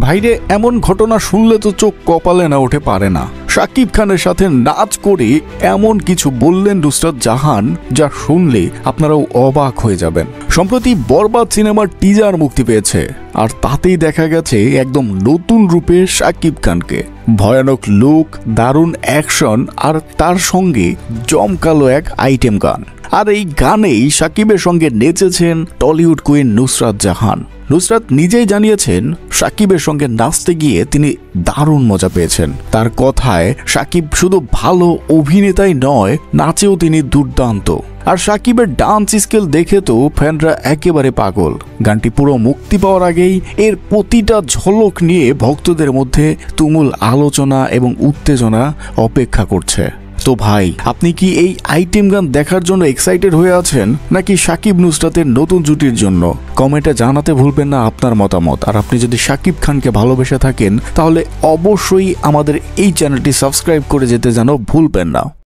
ভাইরে, এমন ঘটনা শুনলে তো চোখ কপালে না উঠে পারে না। শাকিব খানের সাথে নাচ করে এমন কিছু বললেন নুসরাত জাহান যা শুনলে আপনারাও অবাক হয়ে যাবেন। সম্প্রতি বরবাদ সিনেমার টিজার মুক্তি পেয়েছে, আর তাতেই দেখা গেছে একদম নতুন রূপে শাকিব খানকে। ভয়ানক লুক, দারুণ অ্যাকশন, আর তার সঙ্গে জমকালো এক আইটেম গান। আর এই গানেই শাকিবের সঙ্গে নেচেছেন টলিউড কুইন নুসরাত জাহান। নুসরাত নিজেই জানিয়েছেন শাকিবের সঙ্গে নাচতে গিয়ে তিনি দারুণ মজা পেয়েছেন। তার কথায় শাকিব শুধু ভালো অভিনেতাই নয়, নাচেও তিনি দুর্দান্ত। আর শাকিবের ডান্স স্কিল দেখে তো ফ্যানরা একেবারে পাগল। গানটি পুরো মুক্তি পাওয়ার আগেই এর প্রতিটা ঝলক নিয়ে ভক্তদের মধ্যে তুমুল আলোচনা এবং উত্তেজনা অপেক্ষা করছে। তো ভাই, আপনি কি এই আইটেম গান দেখার জন্য এক্সাইটেড হয়ে আছেন, নাকি শাকিব নুসরাতের নতুন জুটির জন্য? কমেন্টে জানাতে ভুলবেন না আপনার মতামত। আর আপনি যদি শাকিব খানকে ভালোবেসে থাকেন তাহলে অবশ্যই আমাদের এই চ্যানেলটি সাবস্ক্রাইব করে যেতে যেন ভুলবেন না।